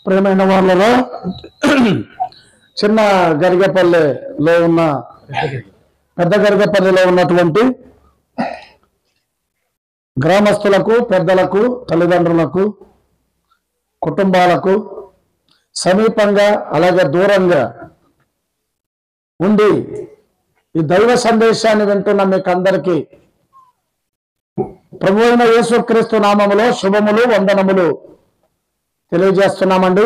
ప్రేమైన వాళ్ళలో చిన్న గరిగపల్లిలో ఉన్న పెద్ద గరిగపల్లిలో ఉన్నటువంటి గ్రామస్తులకు, పెద్దలకు, తల్లిదండ్రులకు, కుటుంబాలకు సమీపంగా అలాగే దూరంగా ఉండి ఈ దైవ సందేశాన్ని వింటున్న మీకు అందరికీ ప్రభువైన యేసుక్రీస్తు నామములో శుభములు, వందనములు తెలియజేస్తున్నామండి.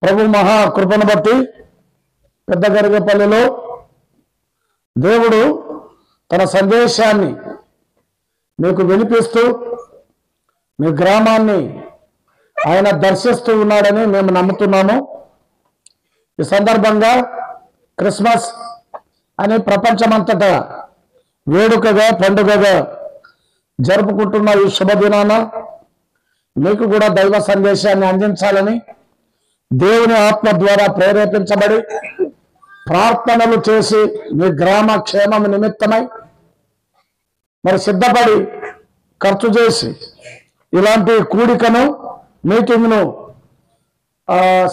ప్రభు మహా కృపను బట్టి పెద్ద గరిగపల్లిలో దేవుడు తన సందేశాన్ని మీకు వినిపిస్తూ మీ గ్రామాన్ని ఆయన దర్శిస్తూ ఉన్నాడని మేము నమ్ముతున్నాము. ఈ సందర్భంగా క్రిస్మస్ అని ప్రపంచమంతటా వేడుకగా, పండుగగా జరుపుకుంటున్న ఈ శుభదినాన మీకు కూడా దైవ సందేశాన్ని అందించాలని దేవుని ఆత్మ ద్వారా ప్రేరేపించబడి ప్రార్థనలు చేసి మీ గ్రామ క్షేమం నిమిత్తమై మరి సిద్ధపడి ఖర్చు చేసి ఇలాంటి కూడికను, మీటింగ్ను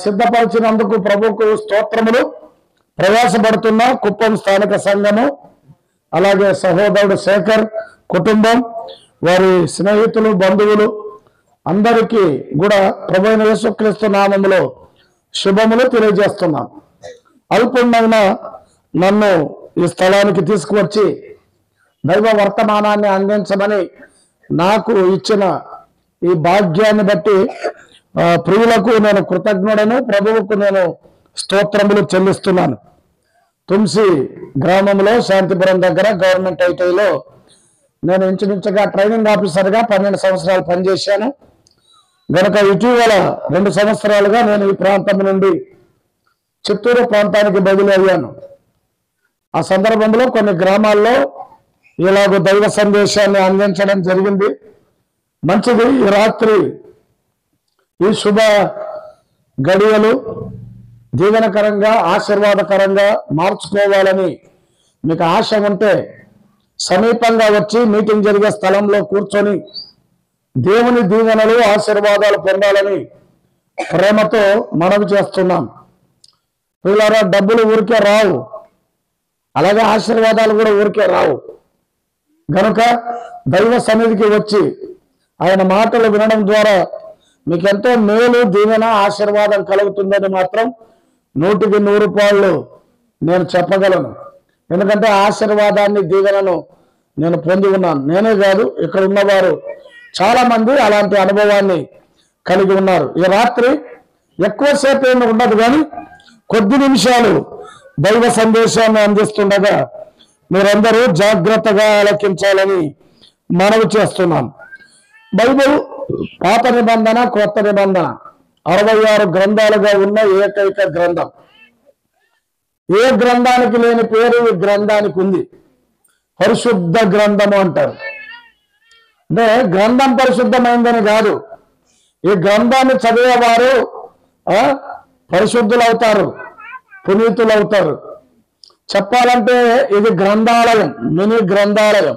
సిద్ధపరిచినందుకు ప్రభుకు స్తోత్రములు. ప్రయాసపడుతున్న కుప్పం స్థానిక సంఘము, అలాగే సహోదరుడు శేఖర్ కుటుంబం, వారి స్నేహితులు, బంధువులు అందరికీ కూడా ప్రభువైన యేసుక్రీస్తు నామములో శుభములు తెలియజేస్తున్నాం. అల్పుణ్ణైన నన్ను ఈ స్థలానికి తీసుకువచ్చి దైవ వర్తమానాన్ని అందించమని నాకు ఇచ్చిన ఈ భాగ్యాన్ని బట్టి ప్రియులకు నేను కృతజ్ఞుడను, ప్రభువుకు నేను స్తోత్రములు చెల్లిస్తున్నాను. తుమ్సి గ్రామంలో శాంతిపురం దగ్గర గవర్నమెంట్ ఐటీలో నేను ఇంచుమించుగా ట్రైనింగ్ ఆఫీసర్గా 12 సంవత్సరాలు పనిచేశాను. గనక ఇటీవల 2 సంవత్సరాలుగా నేను ఈ ప్రాంతం నుండి చిత్తూరు ప్రాంతానికి బదిలీ అయ్యాను. ఆ సందర్భంలో కొన్ని గ్రామాల్లో ఇలాగ దైవ సందేశాన్ని అందించడం జరిగింది. మంచిది. ఈ రాత్రి ఈ శుభ గడియలు దీవెనకరంగా, ఆశీర్వాదకరంగా మార్చుకోవాలని మీకు ఆశ ఉంటే సమీపంగా వచ్చి మీటింగ్ జరిగే స్థలంలో కూర్చొని దేవుని దీవెనలు, ఆశీర్వాదాలు పొందాలని ప్రేమతో మనవి చేస్తున్నాం. వీళ్ళారా డబ్బులు ఊరికే రావు, అలాగే ఆశీర్వాదాలు కూడా ఊరికే రావు. గనుక దైవ సన్నిధికి వచ్చి ఆయన మాటలు వినడం ద్వారా మీకు ఎంతో మేలు, దీవెన, ఆశీర్వాదం కలుగుతుందని మాత్రం 100కి 100 నేను చెప్పగలను. ఎందుకంటే ఆశీర్వాదాన్ని, దీవెనను నేను పొంది ఉన్నాను. నేనే కాదు, ఇక్కడ ఉన్నవారు చాలా మంది అలాంటి అనుభవాన్ని కలిగి ఉన్నారు. ఈ రాత్రి ఎక్కువసేపు ఏమి ఉండదు, కానీ కొద్ది నిమిషాలు దైవ సందేశాన్ని అందిస్తుండగా మీరందరూ జాగ్రత్తగా ఆలకించాలని మనవి చేస్తున్నాం. బైబిల్ పాత నిబంధన, కొత్త నిబంధన 66 గ్రంథాలుగా ఉన్న ఏకైక గ్రంథం. ఏ గ్రంథానికి లేని పేరు ఈ గ్రంథానికి ఉంది. పరిశుద్ధ గ్రంథము అంటారు. అంటే గ్రంథం పరిశుద్ధమైందని కాదు, ఈ గ్రంథాన్ని చదివేవారు పరిశుద్ధులు అవుతారు, పునీతులు అవుతారు. చెప్పాలంటే ఇది గ్రంథాలయం, మినీ గ్రంథాలయం.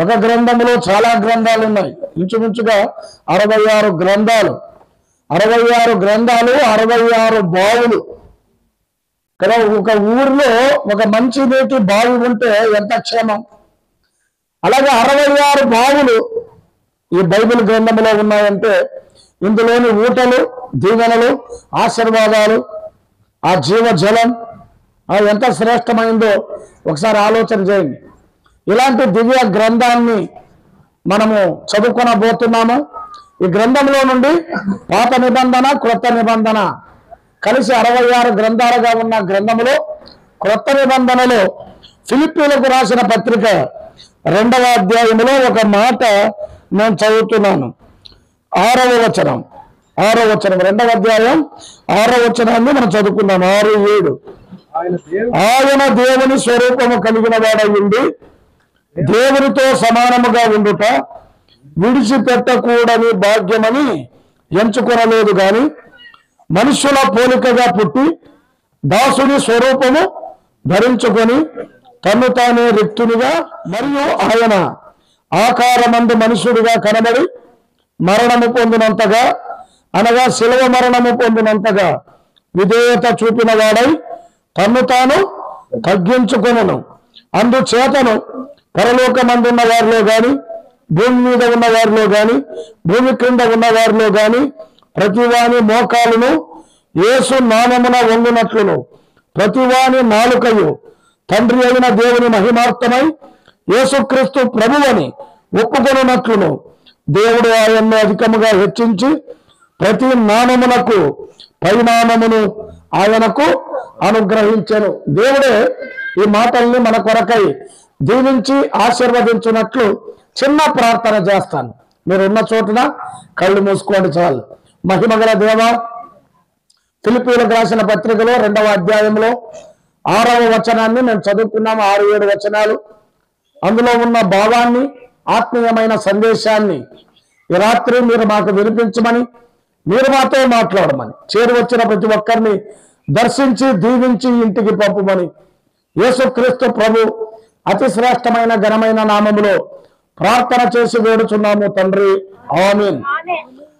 ఒక గ్రంథంలో చాలా గ్రంథాలు ఉన్నాయి. ఇంచుమించుగా 66 గ్రంథాలు, 66 గ్రంథాలు, 66 బావులు. ఇక్కడ ఒక ఊరిలో ఒక మంచి నీటి బావి ఉంటే ఎంత క్షేమం. అలాగే 66 బావులు ఈ బైబిల్ గ్రంథంలో ఉన్నాయంటే ఇందులోని ఊటలు, దీవెనలు, ఆశీర్వాదాలు, ఆ జీవజలం ఎంత శ్రేష్టమైందో ఒకసారి ఆలోచన చేయండి. ఇలాంటి దివ్య గ్రంథాన్ని మనము చదువుకొనబోతున్నాము. ఈ గ్రంథంలో నుండి పాత నిబంధన, క్రొత్త నిబంధన కలిసి 66 గ్రంథాలుగా ఉన్న గ్రంథములో క్రొత్త నిబంధనలో ఫిలిప్పీలకు రాసిన పత్రిక 2వ అధ్యాయంలో ఒక మాట నేను చదువుతున్నాను. 6వ వచనం, 2వ అధ్యాయం 6వ వచనాన్ని మనం చదువుకున్నాం. 6-7. ఆయన దేవుని స్వరూపము కలిగిన వాడై ఉండి దేవునితో సమానముగా ఉండుట విడిచిపెట్టకూడని భాగ్యమని ఎంచుకొనలేదు, గాని మనుష్యుల పోలికగా పుట్టి దాసుని స్వరూపము ధరించుకొని తను తానే రిక్తునిగా మరియు ఆయన ఆకారమందు మనుషుడిగా కనబడి మరణము పొందినంతగా, అనగా శిలువ మరణము పొందినంతగా విధేయత చూపిన వాడై తన్ను తాను తగ్గించుకొనెను. అందుచేతను పరలోకమందున్న వారిలో గాని, భూమి మీద ఉన్న వారిలో గాని, భూమి క్రింద ఉన్న వారిలో గాని ప్రతివాని మోకాలును యేసు నామమున వంగునట్లును, ప్రతివాని నాలుకయు తండ్రి అయిన దేవుని మహిమార్థమై యేసుక్రీస్తు ప్రభువని ఒప్పుకొనున్నట్లును దేవుడు ఆయన్ను అధికముగా హెచ్చించి ప్రతి నామమునకు పరిణామమును ఆయనకు అనుగ్రహించెను. దేవుడే ఈ మాటల్ని మన కొరకై దీవించి ఆశీర్వదించినట్లు చిన్న ప్రార్థన చేస్తాను. మీరు ఉన్న చోటున కళ్ళు మూసుకోండి చాలు. మహిమగల దేవ, ఫిలిప్పీయులకు రాసిన పత్రికలో 2వ అధ్యాయంలో 6వ వచనాన్ని మేము చదువుకున్నాము. 6-7 వచనాలు. అందులో ఉన్న భావాన్ని, ఆత్మీయమైన సందేశాన్ని ఈ రాత్రి మీరు మాకు వినిపించమని, మీరు మాతో మాట్లాడమని, చేరి వచ్చిన ప్రతి ఒక్కరిని దర్శించి దీవించి ఇంటికి పంపమని యేసుక్రీస్తు ప్రభు అతి శ్రేష్టమైన ఘనమైన నామములో ప్రార్థన చేసి వేడుచున్నాము తండ్రి, ఆమేన్.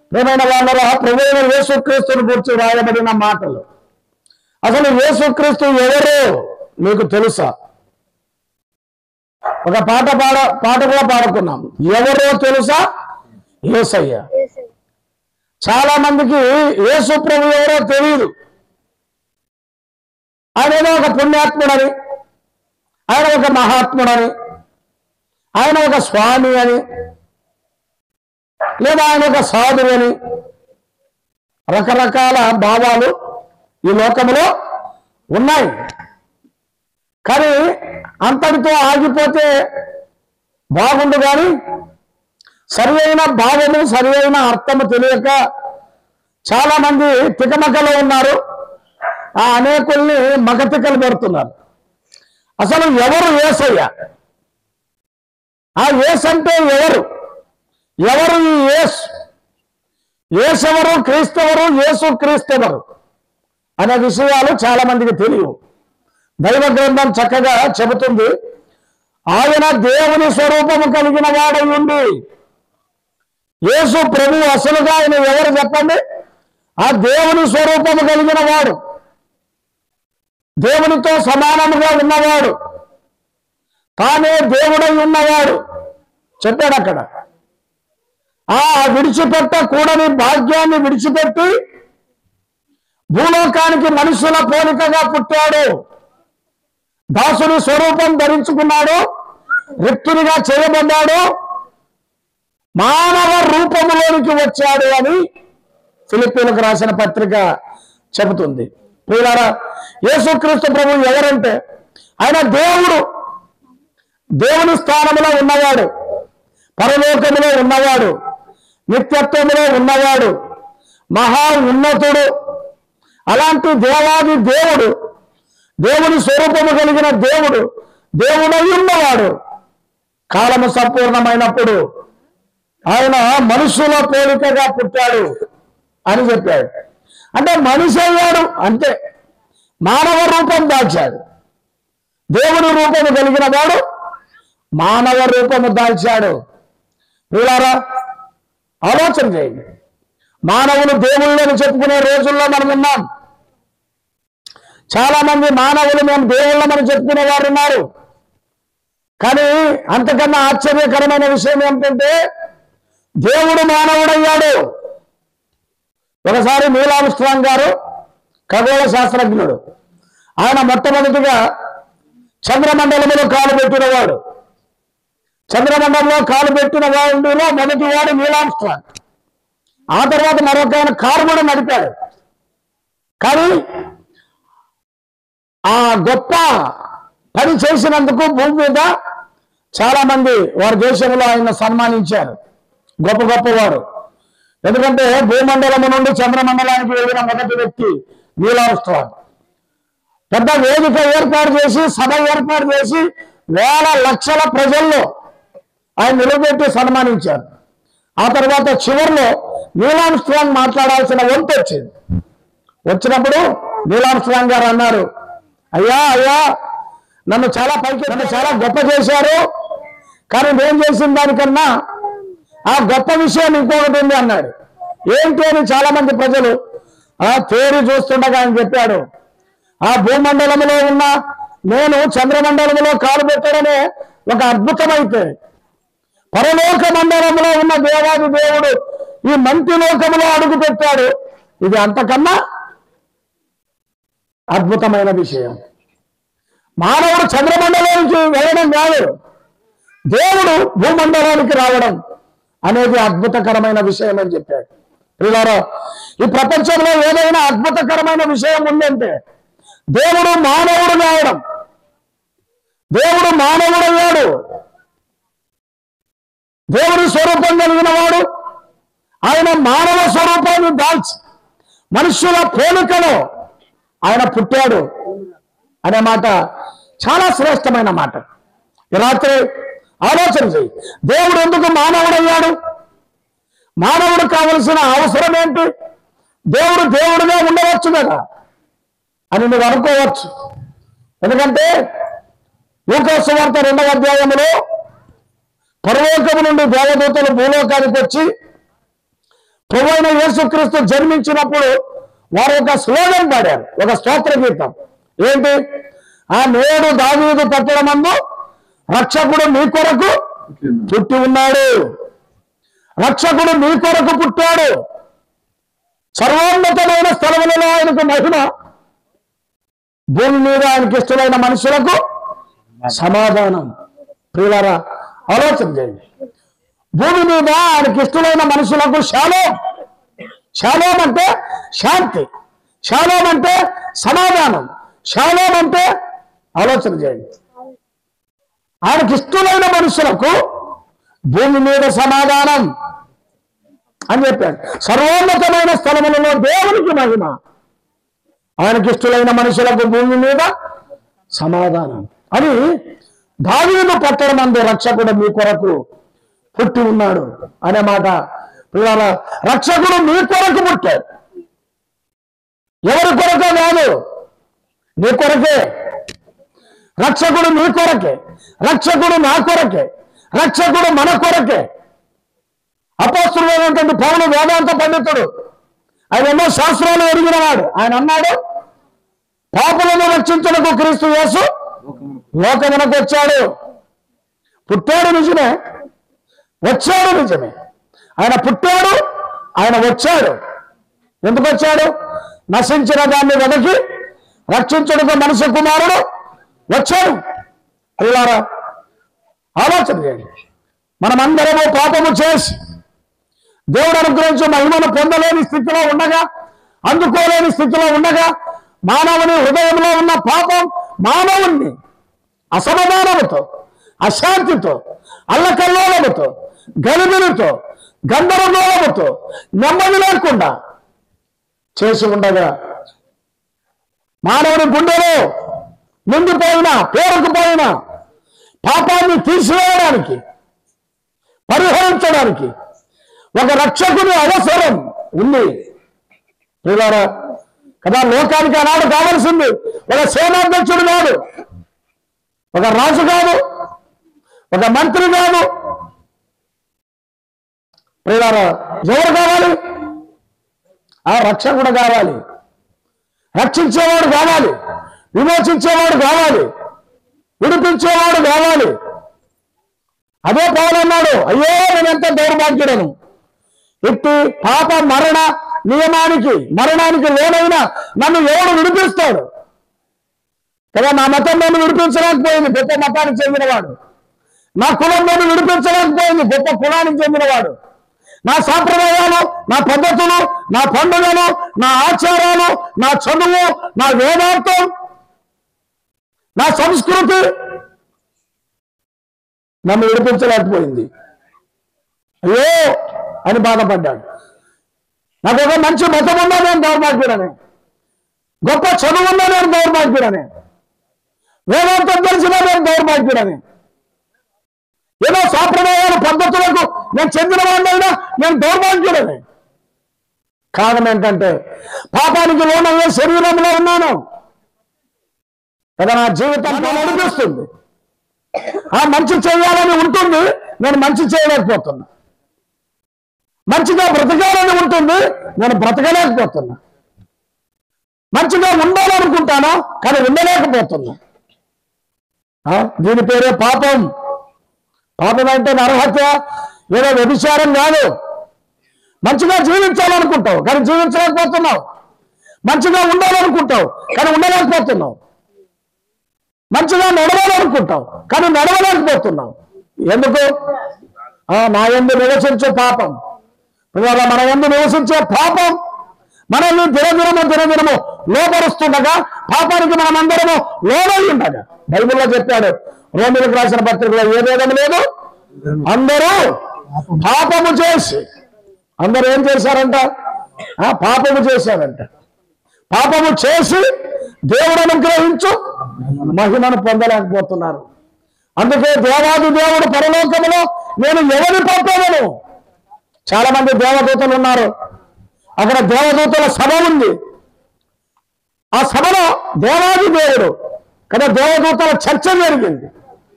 ప్రియమైన వాళ్ళరా, ప్రభువైన యేసుక్రీస్తుని గురించి రాయబడిన మాటలు. అసలు యేసుక్రీస్తు ఎవరో మీకు తెలుసా? ఒక పాట కూడా పాడుకున్నాం. ఎవరో తెలుసా? యేసయ్య. చాలా మందికి యేసు ప్రభు ఎవరో తెలియదు. ఆయన ఒక పుణ్యాత్ముడని, ఆయన ఒక మహాత్ముడని, ఆయన ఒక స్వామి అని, లేదా ఆయన ఒక సాధువు అని రకరకాల భావాలు ఈ లోకంలో ఉన్నాయి. కానీ అంతటితో ఆగిపోతే బాగుండు. కానీ సరి అయిన భావము, సరి అయిన అర్థము తెలియక చాలా మంది తికమకలో ఉన్నారు. ఆ అనేకుల్ని మగతికలు పెడుతున్నారు. అసలు ఎవరు యేసయ్య? ఆ యేసు అంటే ఎవరు? ఎవరు ఈ యేసు? యేసెవరు? క్రీస్తెవరు? యేసు క్రీస్తెవరు అనే విషయాలు చాలా మందికి తెలియవు. దైవ గ్రంథం చక్కగా చెబుతుంది, ఆయన దేవుని స్వరూపము కలిగిన వాడై ఉండి. యేసు ప్రభు అసలుగా ఆయన ఎవరు చెప్పండి? ఆ దేవుని స్వరూపము కలిగిన వాడు, దేవునితో సమానముగా ఉన్నవాడు, తానే దేవుడై ఉన్నవాడు చెప్పాడు అక్కడ. ఆ విడిచిపెట్టకూడని భాగ్యాన్ని విడిచిపెట్టి భూలోకానికి మనుషుల పోలికగా పుట్టాడు. దాసుని స్వరూపం ధరించుకున్నాడు, రిక్తునిగా చేయబడ్డాడు, మానవ రూపములోనికి వచ్చాడు అని ఫిలిప్పీయులకు రాసిన పత్రిక చెబుతుంది. ప్రియులారా, యేసుక్రీస్తు ప్రభు ఎవరంటే ఆయన దేవుడు, దేవుని స్థానంలో ఉన్నవాడు, పరలోకములో ఉన్నవాడు, నిత్యత్వములో ఉన్నవాడు, మహా ఉన్నతుడు. అలాంటి దేవాది దేవుడు, దేవుని స్వరూపము కలిగిన దేవుడు, దేవుడై ఉన్నవాడు కాలము సంపూర్ణమైనప్పుడు ఆయన మనుషుల పోలికగా పుట్టాడు అని చెప్పాడు. అంటే మనిషి అయ్యాడు అంతే, మానవ రూపం దాల్చాడు. దేవుని రూపము కలిగిన వాడు మానవ రూపము దాల్చాడు. ప్రియులారా, ఆలోచన చేయండి. మానవులు దేవుళ్ళని చెప్పుకునే రోజుల్లో మనం ఉన్నాం. చాలా మంది మానవులు మేము దేవుళ్ళమని చెప్పుకునే వారు ఉన్నారు. కానీ అంతకన్నా ఆశ్చర్యకరమైన విషయం ఏమిటంటే దేవుడు మానవుడయ్యాడు. ఒకసారి నీల్ ఆర్మ్స్ట్రాంగ్ గారు ఖగోళ శాస్త్రజ్ఞుడు. ఆయన మొట్టమొదటిగా చంద్రమండలంలో కాలు పెట్టినవాడు. చంద్రమండలంలో కాలు పెట్టిన వాడిలో మొదటి వాడు నీల్ ఆర్మ్స్ట్రాంగ్. ఆ తర్వాత మరొక ఆయన కారు కూడా నడిపాడు. కానీ ఆ గొప్ప పని చేసినందుకు భూమి మీద చాలా మంది వారి దేశంలో ఆయన సన్మానించారు. గొప్ప గొప్పవారు. ఎందుకంటే భూమండలము నుండి చంద్రమండలానికి వెళ్ళిన మొదటి వ్యక్తి నీల్ ఆర్మ్స్ట్రాంగ్. పెద్ద వేదిక ఏర్పాటు చేసి, సభ ఏర్పాటు చేసి వేల లక్షల ప్రజల్లో ఆయన నిలబెట్టి సన్మానించారు. ఆ తర్వాత చివరిలో నీల్ ఆర్మ్స్ట్రాంగ్ మాట్లాడాల్సిన వంతు వచ్చింది. వచ్చినప్పుడు నీల్ ఆర్మ్స్ట్రాంగ్ గారు అన్నారు, అయ్యా అయ్యా, నన్ను చాలా గొప్ప చేశారు. కానీ నేను చేసిన దానికన్నా ఆ గొప్ప విషయం ఇంకొకటి ఉంది అన్నాడు. ఏంటి అని చాలా మంది ప్రజలు తేరి చూస్తుండగా ఆయన చెప్పాడు, ఆ భూమండలంలో ఉన్న నేను చంద్రమండలంలో కాలు పెట్టడమే ఒక అద్భుతమైతే, పరలోక మండలంలో ఉన్న దేవాది దేవుడు ఈ మంటి లోకములో అడుగు పెట్టాడు, ఇది అంతకన్నా అద్భుతమైన విషయం. మానవుడు చంద్రమండలానికి వెళ్ళడం కాదు, దేవుడు భూమండలానికి రావడం అనేది అద్భుతకరమైన విషయం అని చెప్పాడు. పిల్లరా, ఈ ప్రపంచంలో ఏదైనా అద్భుతకరమైన విషయం ఉందంటే దేవుడు మానవుడు కావడం. దేవుడు మానవుడయ్యాడు. దేవుడి స్వరూపం కలిగిన వాడు ఆయన మానవ స్వరూపాన్ని దాల్చి మనుష్యుల పోలికలో ఆయన పుట్టాడు అనే మాట చాలా శ్రేష్టమైన మాట. ఈ రాత్రి ఆలోచన చేయి, దేవుడు ఎందుకు మానవుడయ్యాడు? మానవుడు కావలసిన అవసరం ఏంటి? దేవుడు దేవుడిగా ఉండవచ్చు కదా అని నువ్వు అనుకోవచ్చు. ఎందుకంటే లూకా సువార్త 2వ అధ్యాయంలో పరలోకము నుండి దేవదూతలు భూలోకానికి వచ్చి ప్రభువైన యేసుక్రీస్తు జన్మించినప్పుడు వారు ఒక స్లోగన్ పాడారు, ఒక స్తోత్ర గీతం. ఏంటి? ఆ నేడు దావీదు పట్టణమందు రక్షకుడు మీ కొరకు పుట్టి ఉన్నాడు, రక్షకుడు మీ కొరకు పుట్టాడు, సర్వోన్నతమైన స్థలములలో ఆయనకు మహిమ, భూమి మీద ఆయనకి ఇష్టమైన మనుషులకు సమాధానం. ప్రియులారా, ఆలోచన చేయండి. భూమి మీద ఆయనకి ఇష్టమైన మనుషులకు షాలోం. షాలోం అంటే శాంతి, షాలోం అంటే సమాధానం, షాలోం అంటే ఆలోచన చేయండి. ఆయనకి ఇష్టమైన మనుషులకు భూమి మీద సమాధానం అని చెప్పాడు. సర్వోన్నతమైన స్థలములలో దేవునికి మహిమ, ఆయనకి ఇష్టమైన మనుషులకు భూమి మీద సమాధానం అని దావీదు పట్టణమందు రక్షకుడు మీ కొరకు పుట్టి ఉన్నాడు అనే మాట. రక్షకుడు మీ కొరకు పుట్టాడు, ఎవరి కొరకే కాదు, నీ కొరకే. రక్షకుడు మీ కొరకే, రక్షకుడు నా కొరకే, రక్షకుడు మన కొరకే. అపోస్తలుడైనటువంటి పౌలు వేదాంత పండితుడు, ఆయన ఎన్నో శాస్త్రాలు ఎరిగినవాడు. ఆయన అన్నాడు, పాపులను రక్షించుటకు క్రీస్తు యేసు లోకమునకు వచ్చాడు. పుట్టాడు నిజమే, వచ్చాడు నిజమే. ఆయన పుట్టాడు, ఆయన వచ్చాడు. ఎందుకు వచ్చాడు? నశించిన దాన్ని వెనక్కి రక్షించుటకు మనుష్య కుమారుడు వచ్చాడు. అల్లారా, ఆలోచన చేయండి. మనమందరము పాపము చేసి దేవుడు అనుగ్రహించి మహిమను పొందలేని స్థితిలో ఉండగా, అందుకోలేని స్థితిలో ఉండగా, మానవుని హృదయంలో ఉన్న పాపం మానవుణ్ణి అసమాధానముతో, అశాంతితో, అల్లకల్లోలముతో, గలిబిలితో, గందరగోళముతో, నెమ్మది లేకుండా చేసి ఉండగా, మానవుని గుండెలో నిండిపోయిన పేరుకుపోయిన పాపాన్ని తీసివేయడానికి, పరిహరించడానికి ఒక రక్షకుని అవసరం ఉంది. కదా, లోకానికి ఆనాడు కావాల్సింది ఒక సేనాధ్యక్షుడు కాదు, ఒక రాజు కాదు, ఒక మంత్రి కాదు. ఎవరు కావాలి? ఆ రక్షకుడు కావాలి, రక్షించేవాడు కావాలి, విమోచించేవాడు కావాలి, విడిపించేవాడు కావాలి. అదే పౌలు అన్నాడు, అయ్యో నేను ఎంత దౌర్భాగ్యుడను, ఇట్టి పాప మరణానికి లోనైన నన్ను ఎవడు విడిపిస్తాడు? కదా, నా మతం నన్ను విడిపించలేకపోయింది, గొప్ప మతానికి చెందినవాడు. నా కులం నన్ను విడిపించలేకపోయింది, గొప్ప కులానికి చెందినవాడు. నా సాంప్రదాయాలు, నా పద్ధతులు, నా పండుగలు, నా ఆచారాలు, నా చదువు, నా వేదాంతం, నా సంస్కృతి నన్ను విడిపించలేకపోయింది. అయ్యో అని బాధపడ్డాడు. నాకు ఒక మంచి మతం ఉన్నా నేను దౌర్భాగ్యుడనే, గొప్ప చదువు ఉన్నా నేను దౌర్భాగ్యుడనే, వేదాంతం తెలిసినా నేను దౌర్భాగ్యుడనే, ఏదో సాంప్రదాయాల పద్ధతులకు నేను చెందిన వాడినైనా నేను దౌర్భాగ్యుడనే. కారణం ఏంటంటే పాపానికి లోనయ్యే శరీరంలో ఉన్నాను కదా, నా జీవితంలో నడిపిస్తుంది. ఆ మంచి చేయాలని ఉంటుంది, నేను మంచి చేయలేకపోతున్నా. మంచిగా బ్రతకాలని ఉంటుంది, నేను బ్రతకలేకపోతున్నా. మంచిగా ఉండాలనుకుంటాను, కానీ ఉండలేకపోతున్నా. దీని పేరే పాపం. పాపం అంటే నరహత్య, ఏదో వ్యభిచారం కాదు. మంచిగా జీవించాలనుకుంటావు, కానీ జీవించలేకపోతున్నావు. మంచిగా ఉండాలనుకుంటావు, కానీ ఉండలేకపోతున్నావు. మంచిగా నడవాలనుకుంటావు, కానీ నడవలేకపోతున్నావు. ఎందుకు? నా యందు నివసించే పాపం. ఇవాళ మన యందు నివసించే పాపం మనల్ని దినదినము లోపరుస్తుండగా, పాపానికి మనమందరము లోనై ఉండగా, బైబిల్లో చెప్పాడు, రోమిలకు రాసిన పత్రికలో ఏ భేదం లేదు, అందరూ పాపము చేసి. అందరూ ఏం చేశారంట? పాపము చేశారంట. పాపము చేసి దేవుడు అనుగ్రహించు మహిమను పొందలేకపోతున్నారు. అందుకే దేవాది దేవుడు పరలోకములో నేను ఎవరిని పంపేదను. చాలా మంది దేవదూతలు ఉన్నారు. అక్కడ దేవదూతల సభ ఉంది. ఆ సభలో దేవాది దేవుడు కదా, దేవదూతల చర్చ జరిగింది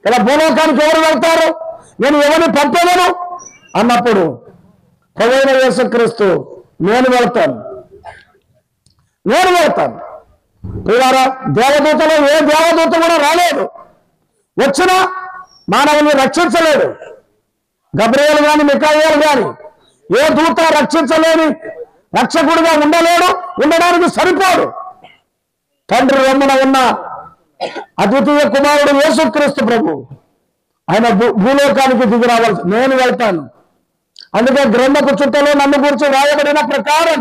కదా. భూలోకానికి ఎవరు వెళ్తారు, నేను ఎవరిని పంపేదను అన్నప్పుడు ప్రభువైన యేసుక్రీస్తు నేను వెళ్తాను. ప్రియులారా, దేవదూతలో ఏ దేవదూత కూడా రాలేదు. వచ్చినా మానవుని రక్షించలేడు. గబ్రియేలు గాని, మిఖాయేలు గాని ఏ దూత రక్షించలేని రక్షకుడిగా ఉండలేడు, ఉండడానికి సరిపోడు. తండ్రి రొమ్మున ఉన్న అద్వితీయ కుమారుడు యేసుక్రీస్తు ప్రభు, ఆయన భూలోకానికి దిగి రావాల్సి. నేను వెళ్తాను. అందుకే గ్రంథపు చుట్టలో నన్ను గురించి రాయబడిన ప్రకారం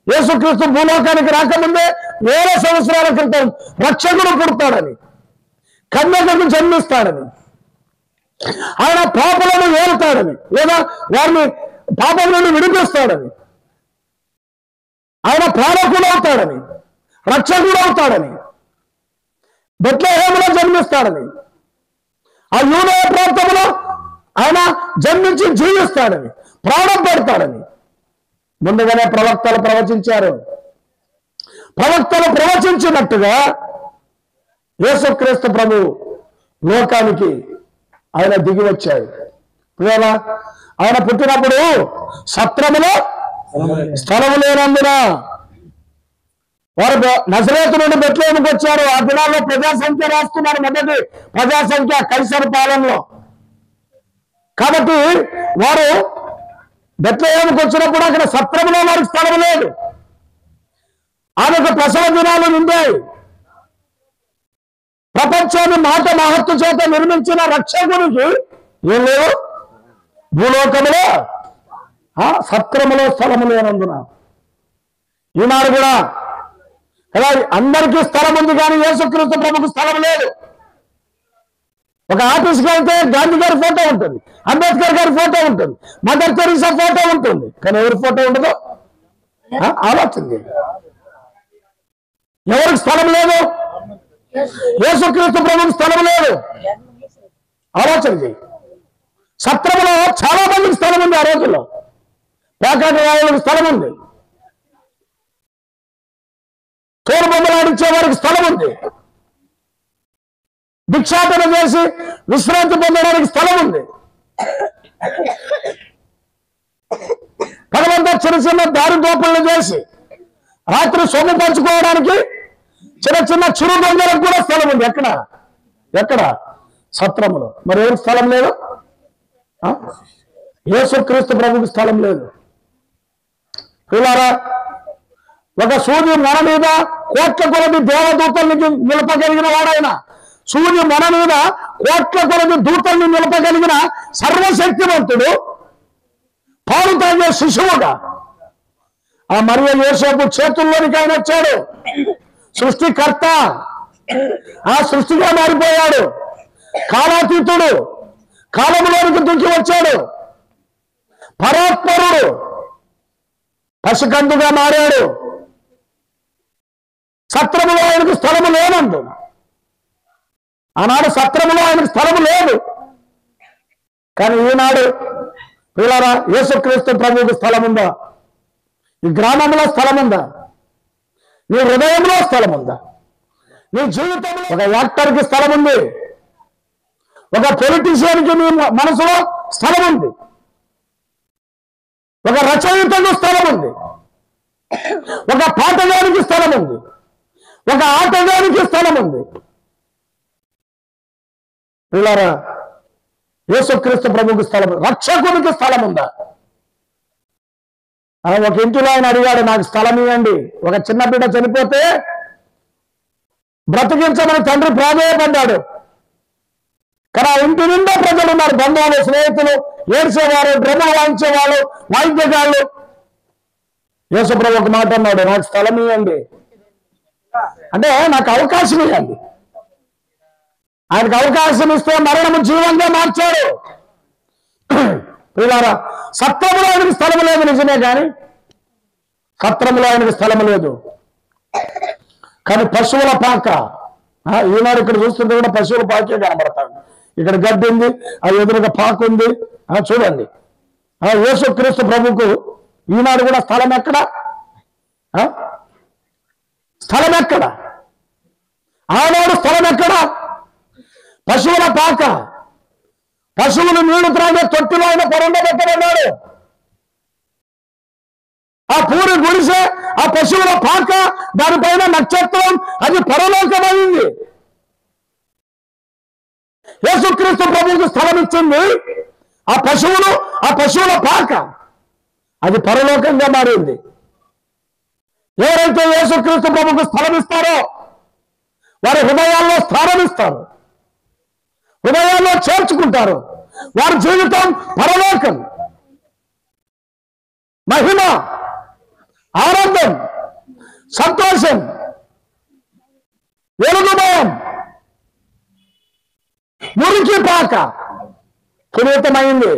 యేసుక్రీస్తు భూలోకానికి రాకముందే వేల సంవత్సరాల క్రితం రక్షకుడు పుడతాడని, కన్యకకు జన్మిస్తాడని, ఆయన పాపలను ఏలుతాడని, లేదా వారిని పాపం నుండి విడిపిస్తాడని, ఆయన పాలకుడు అవుతాడని, రక్షకుడు అవుతాడని, బెత్లెహేములో జన్మిస్తాడని, ఆ యూదయ ప్రాంతంలో ఆయన జన్మించి జీవిస్తాడని, ప్రాణం పెడతాడని ముందుగానే ప్రవక్తలు ప్రవచించారు. ప్రవక్తలు ప్రవచించినట్టుగా యేసుక్రీస్తు ప్రభు లోకానికి ఆయన దిగి వచ్చాడు. ఆయన పుట్టినప్పుడు సత్రములో స్థలము లేనందున వారు నజరేతు నుండి బెత్లెహేముకు వచ్చారు. ఆ దినాల్లో ప్రజాసంఖ్య రాస్తున్నారు. మొదటి ప్రజాసంఖ్య కైసరు పాలనలో. కాబట్టి వారు బెత్లెహేముకు వచ్చినప్పుడు అక్కడ సత్రములో వారికి స్థలం లేదు. ఆమెకు ప్రసవ దినాలు నిండాయి. ప్రపంచాన్ని మాట మహత్తు చేత నిర్మించిన రక్షకునికి ఏం లేవు. భూలోకములో సత్రములో స్థలము లేనందున ఈనాడు కూడా కదా అందరికీ స్థలం ఉంది, కానీ యేసుక్రీస్తు ప్రభుకు స్థలం లేదు. ఒక ఆఫీస్కి వెళ్తే గాంధీ గారి ఫోటో ఉంటుంది, అంబేద్కర్ గారి ఫోటో ఉంటుంది, మదర్ తెరీసా ఫోటో ఉంటుంది, కానీ ఎవరి ఫోటో ఉండదు. ఆలోచన చేయండి. ఎవరికి స్థలం లేదు? యేసుక్రీస్తు ప్రభువుకి స్థలం లేదు. ఆలోచన చేయి. సత్రములో చాలా మందికి స్థలం ఉంది. ఆ రోజుల్లో ప్యాకెట్ రాయలకు స్థలం ఉంది, తోలు బొమ్మలాడించే వారికి స్థలం ఉంది, భిక్షాటన చేసి విశ్రాంతి పొందడానికి స్థలం ఉంది. పగలంతా చిన్న చిన్న దారి దోపులను చేసి రాత్రి సొమ్ము పంచుకోవడానికి చిన్న చిన్న చిరు దొంగలకు కూడా స్థలం ఉంది. ఎక్కడ? సత్రములో. మరి ఎవరికి స్థలం లేదు? యేసుక్రీస్తు ప్రభువుకి స్థలం లేదు. పిల్లారా, ఒక సూర్యు మన మీద కోట్ల కొలది దేవదూతల్ని నిలపగలిగిన వాడైన, సూర్యు మన మీద కోట్ల కొలది దూతల్ని నిలపగలిగిన సర్వశక్తివంతుడు పాలు తాగే శిశువుగా ఆ మరియ యోసేపు చేతుల్లోనికి ఆయన వచ్చాడు. సృష్టికర్త ఆ సృష్టిగా మారిపోయాడు. కాలాతీతుడు కాలంలోనికి దుంకి వచ్చాడు. పరాత్పరుడు పసికందుగా మారాడు. సత్రములో ఆయనకు స్థలము లేనందు, ఆనాడు సత్రములో ఆయనకు స్థలము లేదు. కానీ ఈనాడు పిల్లరా, యేసుక్రీస్తు ప్రభువుకు స్థలం ఉందా? ఈ గ్రామంలో స్థలం ఉందా? నీ హృదయంలో స్థలం ఉందా? నీ జీవితంలో ఒక యాక్టర్కి స్థలం ఉంది, ఒక పొలిటీషియన్కి నీ మనసులో స్థలం ఉంది. ఒక రచయితకు స్థలం ఉంది, ఒక పాటగానికి స్థలం ఉంది, ఒక ఆటగానికి స్థలం ఉంది. పిల్లరా, యేసుక్రీస్తు ప్రభువుకి స్థలం, రక్షకునికి స్థలం ఉందా? ఒక ఇంటిలో ఆయన అడిగాడు, నాకు స్థలం ఇవ్వండి. ఒక చిన్న బిడ్డ చనిపోతే బ్రతికించమని తండ్రి ప్రాధేయపడ్డాడు. కానీ ఆ ఇంటి నిండా ప్రజలు ఉన్నారు, బంధువులు, స్నేహితులు, ఏడ్చేవారు, డ్రమ్ములు వాయించేవాళ్ళు, వాయిద్యగాళ్ళు. యేసు ప్రభు ఒక మాట అన్నాడు, నాకు స్థలం ఇవ్వండి అంటే నాకు అవకాశం ఇవ్వండి. ఆయనకు అవకాశం ఇస్తే మరణము జీవంగా మార్చాడు. పిల్లారా, సత్రములో ఆయనకు స్థలం లేదు నిజమే, కానీ సత్రములో ఆయనకు స్థలం లేదు. కానీ పశువుల పాక, ఈనాడు ఇక్కడ చూస్తుంటే కూడా పశువుల పాకే కనబడతాడు. ఇక్కడ గడ్డి ఉంది, ఆ ఎదురుగా పాక ఉంది. చూడండి, యేసుక్రీస్తు ప్రభువుకు ఈనాడు కూడా స్థలం ఎక్కడ? స్థలం ఎక్కడ? ఆనాడు స్థలం ఎక్కడ? పశువుల పాక. పశువులు నీళ్లు త్రాగే తొట్టిలో ఆయన పొరండబెట్టబడ్డాడు. ఆ పూరి గుడిసె, ఆ పశువుల పాక, దానిపైన నక్షత్రం, అది పరలోకమైంది. యేసుక్రీస్తు ప్రభువుకు స్థలం ఇచ్చింది ఆ పశువులు, ఆ పశువుల పాక, అది పరలోకంగా మారింది. ఎవరైతే యేసుక్రీస్తు ప్రభువుకు స్థలం ఇస్తారో వారి హృదయాల్లో స్థానం ఇస్తారు, హృదయాల్లో చేర్చుకుంటారు. వారి జీవితం పరలోకం, మహిమ, ఆనందం, సంతోషం, వెలుగుమయం, మురికి పాక పునీతమైంది.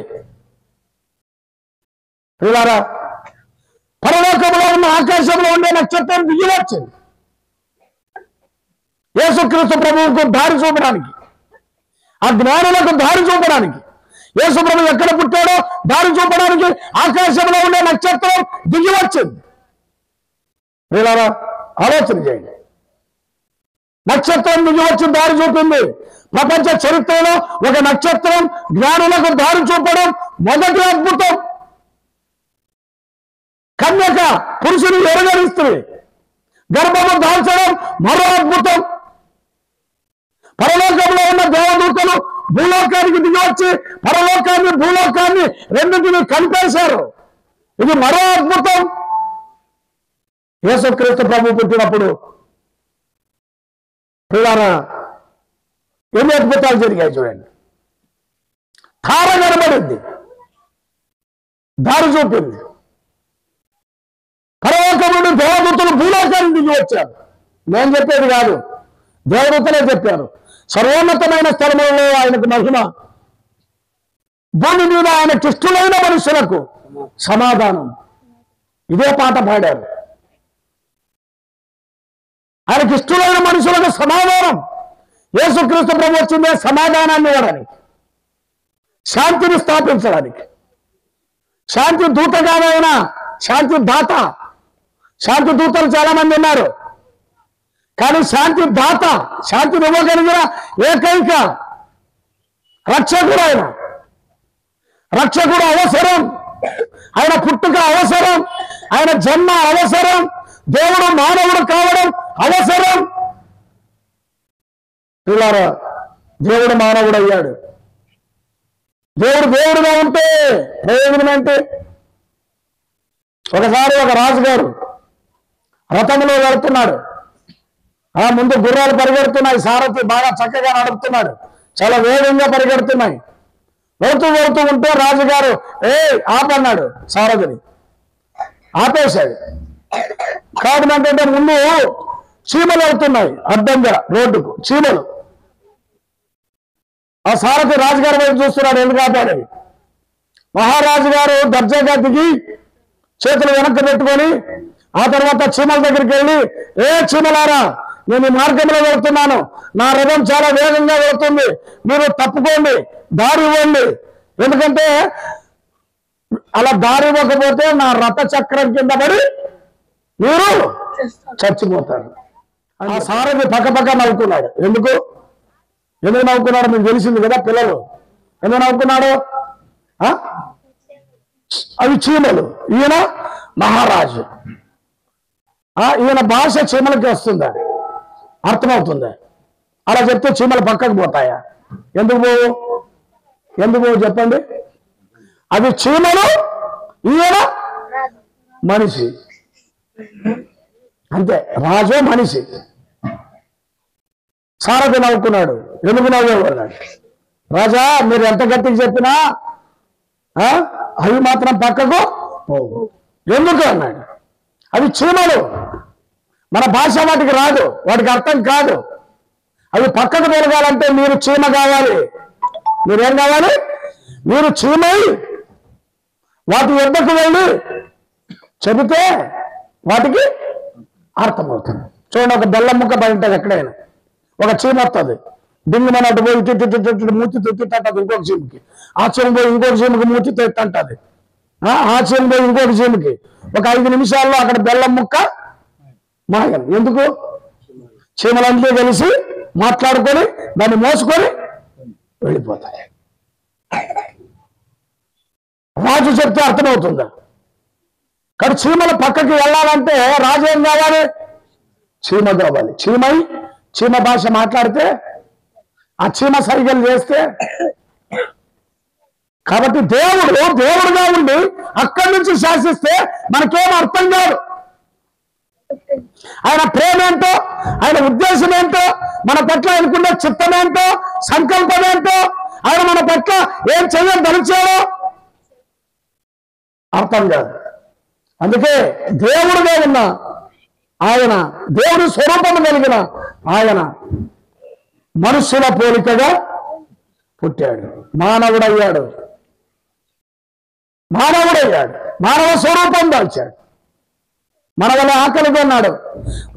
పిల్లారా, పరలోకంలో ఉన్న ఆకాశంలో ఉండే నక్షత్రం దిగి వచ్చింది యేసుక్రీస్తు ప్రభువుకు దారి చూపడానికి, ఆ జ్ఞానులకు దారి చూపడానికి. యేసు ప్రభువు ఎక్కడ పుట్టాడో దారి చూపడానికి ఆకాశంలో ఉండే నక్షత్రం దిగి వచ్చింది. పిల్లారా, ఆలోచన చేయండి. నక్షత్రం దిగి వచ్చి దారి చూపింది. ప్రపంచ చరిత్రలో ఒక నక్షత్రం జ్ఞానులకు దారి చూపడం మొదటి అద్భుతం. కన్యక పురుషుని ఎరగని స్త్రీ గర్భము దాల్చడం మరో అద్భుతం. పరలోకంలో ఉన్న దేవదూతలు భూలోకానికి దిగి వచ్చి పరలోకాన్ని, భూలోకాన్ని రెండింటిని కలిపేశారు. ఇది మరో అద్భుతం. యేసుక్రీస్తు ప్రభువు పుట్టినప్పుడు పిల్లారా ఎన్ని అద్భుతాలు జరిగాయి చూడండి. తార కనబడింది, దారి చూపింది. పరలోకం నుండి దేవదూతలు భూలోకానికి దిగి వచ్చారు. నేను చెప్పేది కాదు, దేవదూతలే చెప్పారు. సర్వోన్నతమైన స్థలములలో ఆయనకు మహిమ, భూమి మీద ఆయనకు ఇష్టమైన మనుషులకు సమాధానం. ఇదే పాట పాడారు. ఆయనకి ఇష్టమైన మనుషులకు సమాధానం. యేసుక్రీస్తు ప్రభు వచ్చిందే సమాధానాన్ని ఇవ్వడానికి, శాంతిని స్థాపించడానికి. శాంతి దూత కాదైనా శాంతి దాత. శాంతి దూతలు చాలా మంది ఉన్నారు, కానీ శాంతి దాత, శాంతిని ఇవ్వగలిగిన ఏకైక రక్షకుడు ఆయన. రక్షకుడు అవసరం, ఆయన పుట్టుక అవసరం, ఆయన జన్మ అవసరం, దేవుడు మానవుడు కావడం అవసరం. పిల్లారా, దేవుడు మానవుడు అయ్యాడు. దేవుడు దేవుడుగా ఉంటే ప్రయోజనం ఏంటి? ఒకసారి ఒక రాజుగారు రథంలో వెళుతున్నాడు. ముందు గుర్రాలు పరిగెడుతున్నాయి, సారథి బాగా చక్కగా నడుపుతున్నాడు, చాలా వేగంగా పరిగెడుతున్నాయి. వెళుతూ వెళుతూ ఉంటే రాజుగారు ఆపన్నాడు సారథిని. ఆపేశాడు. కారణం ఏంటంటే ముందు చీమలు వెళ్తున్నాయి అడ్డంగా రోడ్డుకు, చీమలు. ఆ సారథి రాజుగారి వైపు చూస్తున్నాడు, ఎందుకు ఆపాడని. మహారాజు గారు దర్జాగా దిగి చేతులు వెనక్కి పెట్టుకొని ఆ తర్వాత చీమల దగ్గరికి వెళ్ళి, చీమలారా, నేను ఈ మార్గంలో వెళ్తున్నాను, నా రథం చాలా వేగంగా వెళుతుంది, మీరు తప్పుకోండి, దారి ఇవ్వండి. ఎందుకంటే అలా దారి ఇవ్వకపోతే నా రథ చక్రం కింద పడి మీరు చచ్చిపోతారు. ఆ సారథి పక్కపక్క నవ్వుకున్నాడు. ఎందుకు నవ్వుకున్నాడు మీకు తెలిసింది కదా పిల్లలు. ఎందుకు నవ్వుకున్నాడు? అవి చీమలు, ఈయన మహారాజు. ఈయన భాష చీమలకి వస్తుందా? అర్థమవుతుందా? అలా చెప్తే చీమలు పక్కకు పోతాయా? ఎందుకు పోవు చెప్పండి? అవి చీమలు, ఈయన మనిషి, అంతే. రాజు మనిషి. సారథి నవ్వుకున్నాడు. ఎందుకు నవ్వేవాడు? రాజా, మీరు ఎంత గట్టిగా చెప్పినా అవి మాత్రం పక్కకు పోవు. ఎందుకు అన్నాడు. అవి చీమలు, మన భాష వాటికి రాదు, వాటికి అర్థం కాదు. అవి పక్కకు పెరగాలంటే మీరు చీమ కావాలి. మీరేం కావాలి? మీరు చీమై వాటి వద్దకు వెళ్ళి చెబితే వాటికి అర్థమవుతుంది. చూడండి, ఒక బెల్లం ముక్క పడి ఉంటుంది ఎక్కడైనా, ఒక చీమ వస్తుంది, డింగు మన అటు పోయి మూతి తిట్టింటది ఇంకొక చీమకి, ఆ చీమ పోయి ఇంకొక చీమకి మూతి తిట్టంటది, ఆ చీమ పోయి ఇంకొక చీమకి. ఒక 5 నిమిషాల్లో అక్కడ బెల్లం ముక్క మాయం. ఎందుకు? చీమలంతా కలిసి మాట్లాడుకొని దాన్ని మోసుకొని వెళ్ళిపోతాయి. రాజు చెప్తే అర్థమవుతుందా? కానీ చీమల పక్కకి వెళ్ళాలంటే రాజు ఏం కావాలి? చీమ కావాలి. చీమై చీమ భాష మాట్లాడితే, ఆ చీమ సరిగలు చేస్తే. కాబట్టి దేవుడుగా ఉండి అక్కడి నుంచి శాసిస్తే మనకేం అర్థం కాదు. ఆయన ప్రేమ ఏంటో, ఆయన ఉద్దేశం ఏంటో, మన పట్ల ఆయనకున్న చిత్తం ఏంటో, సంకల్పం ఏంటో, ఆయన మన పట్ల ఏం చేయదలిచాడో అర్థం కాదు. అందుకే దేవుడుగా ఉన్న ఆయన, దేవుడి స్వరూపము కలిగిన ఆయన మనుషుల పోలికగా పుట్టాడు, మానవుడయ్యాడు. మానవ స్వరూపం దాల్చాడు. మన వలె ఆకలి కొన్నాడు,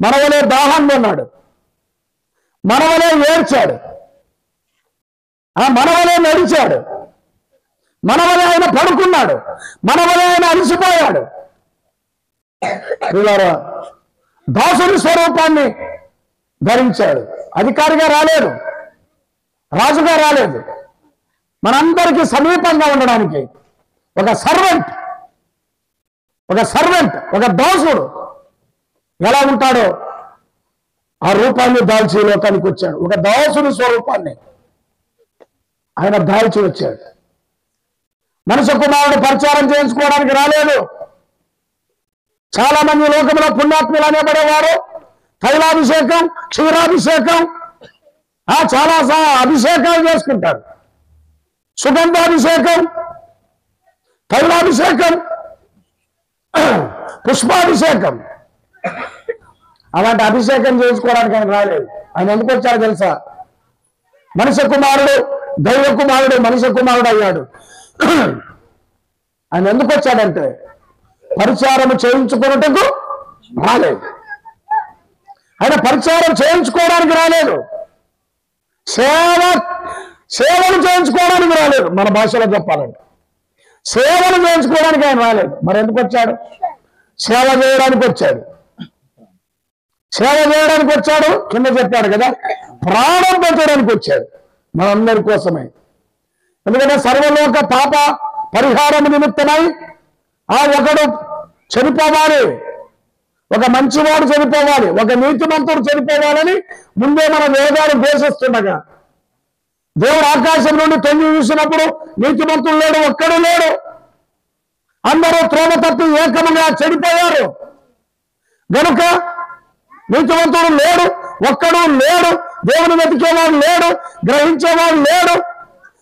మన వలె దాహం కొన్నాడు, మన వలె ఏడ్చాడు, మన వలె నడిచాడు, మన వలె ఆయన పడుకున్నాడు, మన వలె ఆయన అలసిపోయాడు. దాసుని స్వరూపాన్ని ధరించాడు. అధికారిగా రాలేదు, రాజుగా రాలేదు, మనందరికీ సమీపంగా ఉండడానికి ఒక సర్వెంట్, ఒక దాసుడు ఎలా ఉంటాడో ఆ రూపాన్ని దాల్చి లోకానికి వచ్చాడు. ఒక దాసుని స్వరూపాన్ని ఆయన దాల్చి వచ్చాడు. మనుష్య కుమారుడు పరిచారం చేయించుకోవడానికి రాలేదు. చాలా మంది లోకంలో పుణ్యాత్ములు అనేబడేవారు తైలాభిషేకం, క్షీరాభిషేకం, చాలా అభిషేకాలు చేసుకుంటారు. సుగంధాభిషేకం, తైలాభిషేకం, పుష్పాభిషేకం, అలాంటి అభిషేకం చేసుకోవడానికి ఆయన రాలేదు. ఆయన ఎందుకు వచ్చాడో తెలుసా? మనుష్య కుమారుడు, దైవ కుమారుడు, మనుష్య కుమారుడు అయ్యాడు. ఆయన ఎందుకు వచ్చాడంటే పరిచారం చేయించుకున్నట్టుకు రాలేదు. ఆయన పరిచారం చేయించుకోవడానికి రాలేదు, సేవలు చేయించుకోవడానికి రాలేదు. మన భాషలో చెప్పాలంటే సేవలు చేయించుకోవడానికి ఆయన రాలేదు. మరి ఎందుకు వచ్చాడు? సేవ చేయడానికి వచ్చాడు. కింద చెప్పాడు కదా, ప్రాణం పెట్టడానికి వచ్చాడు మనందరి కోసమే. ఎందుకంటే సర్వలోక పాప పరిహారం నిమిత్తమై ఒకడు చనిపోవాలి, ఒక మంచివాడు చనిపోవాలి, ఒక నీతిమంతుడు చనిపోవాలని ముందే మన వేదాలు ఘోషిస్తుండగా దేవుడు ఆకాశం నుండి తొంగి చూసినప్పుడు నీతిమంతుడు లేడు, ఒక్కడు లేడు, అందరూ త్రోవ తప్పి ఏకముగా చెడిపోయారు. గనుక నీతివంతుడు లేడు, ఒక్కడు లేడు, దేవుని వెతికేవాడు లేడు, గ్రహించేవాడు లేడు,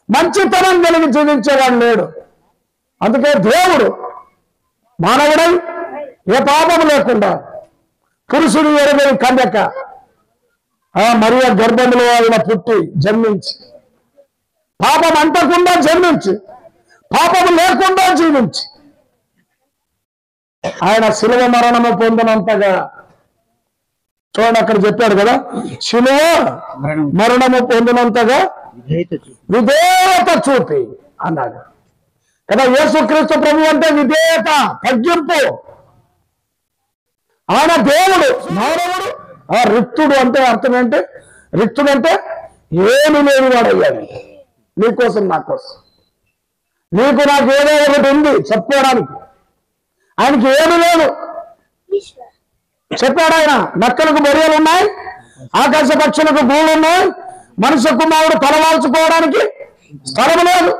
మంచితనం కలిగి జీవించేవాడు లేడు. అందుకే దేవుడు మానవుడై ఏ పాపం లేకుండా పురుషుడు ఎరుగని కన్యక మరియ గర్భంలో ఆయన పుట్టి జన్మించి, పాపం అంటకుండా జన్మించి, పాపము లేకుండా జీవించి, ఆయన శిలువ మరణము పొందినంతగా, చూడండి అక్కడ చెప్పాడు కదా, శిలువ మరణము పొందినంతగా విధేయత చూపి అన్నాడు కదా. యేసుక్రీస్తు ప్రభు అంటే విధేయత, తగ్గింపు. ఆయన దేవుడు, మానవుడు. రిక్తుడు అంటే అర్థం ఏంటి? రిక్తుడు అంటే ఏమి లేని వాడు అయ్యాడు, నీకోసం నా కోసం. నీకు నాకు ఏదో ఒకటి ఉంది చెప్పుకోవడానికి. ఆయనకి ఏమీ లేదు. చెప్పాడు ఆయన, నక్కలకు బొరియలు ఉన్నాయి, ఆకాశ పక్షులకు గూళ్ళు ఉన్నాయి, మనుష్య కుమారుడు తలవాల్చుకోవడానికి స్థలం లేదు.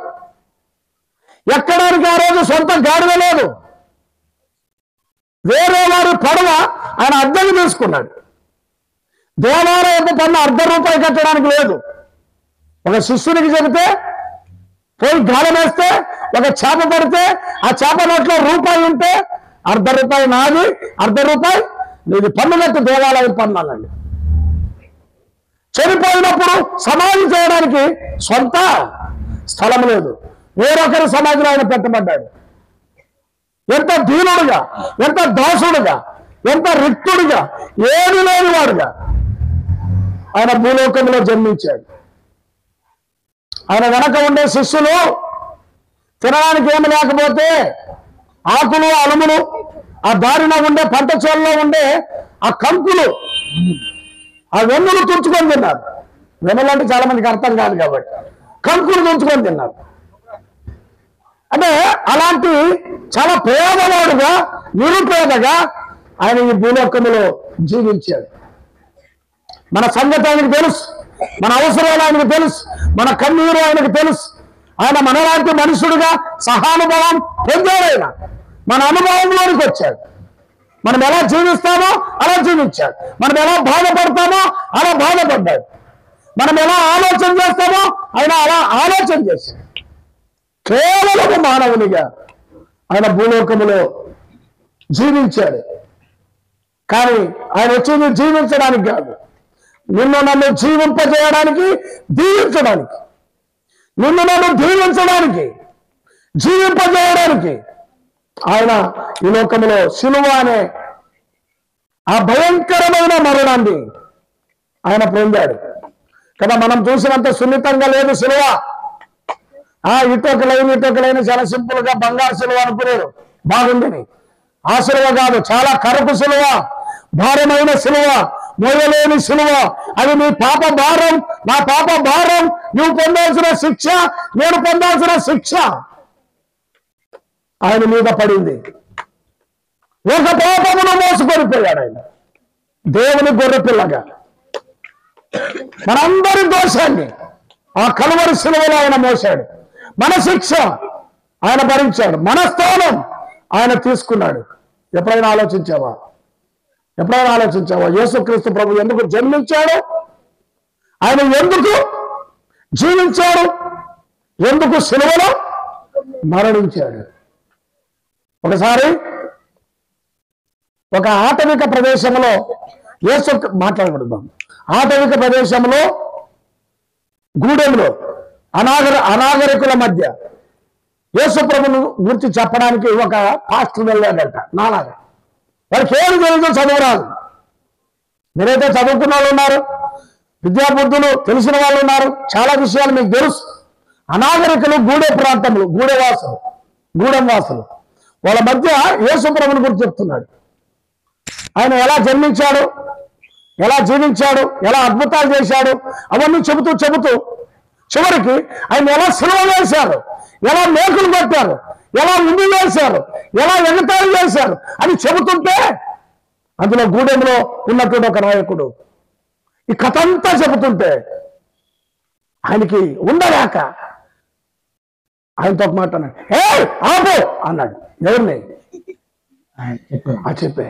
ఎక్కడానికి ఆ రోజు సొంత గాడిద లేదు. వేరే వారి పడవ ఆయన అద్దెకు తీసుకున్నాడు. దేవాలయం పన్ను ₹1 కట్టడానికి లేదు. ఒక శిష్యునికి చెబితే పోయి గాలం వేస్తే ఒక చేప పడితే ఆ చేప నోట్లో రూపాయి ఉంటే ₹1 నాది, ₹1 నీది, పన్ను కట్టు, దేవాలయం పన్ను అనండి. చనిపోయినప్పుడు సమాధి చేయడానికి సొంత స్థలం లేదు. వేరొకరి సమాధిలో ఆయన పెట్టబడ్డాడు. ఎంత దీనుడుగా, ఎంత దాసుడుగా, ఎంత రిక్తుడుగా, ఏమి లేని వాడుగా ఆయన భూలోకంలో జన్మించాడు. ఆయన వెనక ఉండే శిష్యులు తినడానికి ఏమి లేకపోతే ఆకులు, అలుములు, ఆ దారిన ఉండే పంట చేలలో ఉండే ఆ కంకులు, ఆ వెన్నులు తుంచుకొని తిన్నారు. వెన్నులు అంటే చాలా మందికి అర్థం కాదు కాబట్టి కంకులు తుంచుకొని తిన్నారు. అంటే అలాంటి చాలా పేదవాడుగా, నిరుపేదగా ఆయన ఈ భూలోకంలో జీవించాడు. మన సంగతి ఆయనకు తెలుసు, మన అవసరాలు ఆయనకు తెలుసు, మన కన్నీరు ఆయనకు తెలుసు. ఆయన మనలాంటి మనుషుడుగా సహానుభవం పొందాడు. ఆయన మన అనుభవంలోనికి వచ్చాడు. మనం ఎలా జీవిస్తామో అలా జీవించాడు. మనం ఎలా బాధపడతామో అలా బాధపడ్డాడు. మనం ఎలా ఆలోచన చేస్తామో ఆయన అలా ఆలోచన చేశాడు. కేవలం మానవునిగా ఆయన భూలోకములో జీవించాడు. కానీ ఆయన వచ్చింది జీవించడానికి కాదు, నిన్ను నన్ను జీవింపజేయడానికి, దీవించడానికి, నిన్ను నన్ను దీవించడానికి, జీవింపజేయడానికి ఆయన ఈ లోకంలో శిలువ అనే ఆ భయంకరమైన మరణాన్ని ఆయన పొందాడు కదా. మనం చూసినంత సున్నితంగా లేదు శిలువ. ఇటొకలైన చాలా సింపుల్ గా బంగారు శిలువ అనుకునేరు, బాగుందని. ఆ శిలువ కాదు, చాలా కరుపు శిలువ, భారమైన శిలువ, మోయలేని శిలువ. అది నీ పాప భారం, నా పాప భారం, నువ్వు పొందాల్సిన శిక్ష, నేను పొందాల్సిన శిక్ష ఆయన మీద పడింది. ఒక పాపమును మోసుకొనిపోయాడు ఆయన, దేవుని గొర్రె పిల్లగా. మనందరి దోషాన్ని ఆ కలువరి శిలువలో ఆయన మోసాడు. మన శిక్ష ఆయన భరించాడు, మన స్థానం ఆయన తీసుకున్నాడు. ఎప్పుడైనా ఆలోచించావా? యేసుక్రీస్తు ప్రభు ఎందుకు జన్మించాడు? ఆయన ఎందుకు జీవించాడు? ఎందుకు శిలువలో మరణించాడు? ఒకసారి ఒక ఆటవిక ప్రదేశంలో మాట్లాడకూడదు, ఆటవిక ప్రదేశంలో గూడెంలో అనాగరికుల మధ్య యేసు ప్రభును గురించి చెప్పడానికి ఒక పాస్టర్ వెళ్ళాడట. నాలాగా వాడికి ఏమి తెలుసు, చదువురాదు. మీరైతే చదువుకున్న వాళ్ళు ఉన్నారు, విద్యాబుద్ధులు తెలిసిన వాళ్ళు ఉన్నారు, చాలా విషయాలు మీకు తెలుసు. అనాగరికులు గూడె ప్రాంతములు, గూడెం వాసులు వాళ్ళ మధ్య యేసు ప్రభుని గురించి చెప్తున్నాడు. ఆయన ఎలా జన్మించాడు, ఎలా జీవించాడు, ఎలా అద్భుతాలు చేశాడు, అవన్నీ చెబుతూ చివరికి ఆయన ఎలా సిలువ వేశారు, ఎలా మేకులు కొట్టారు, ఎలా ఉమ్మి వేశారు, ఎలా ఎగతాళి చేశారు అని చెబుతుంటే అందులో గూడెంలో ఉన్నటువంటి ఒక నాయకుడు ఈ కథ అంతా చెబుతుంటే ఆయనకి ఉండలేక ఆయనతో ఒక మాట అన్నాడు, ఆపో అన్నాడు. ఎవరిని? చెప్పే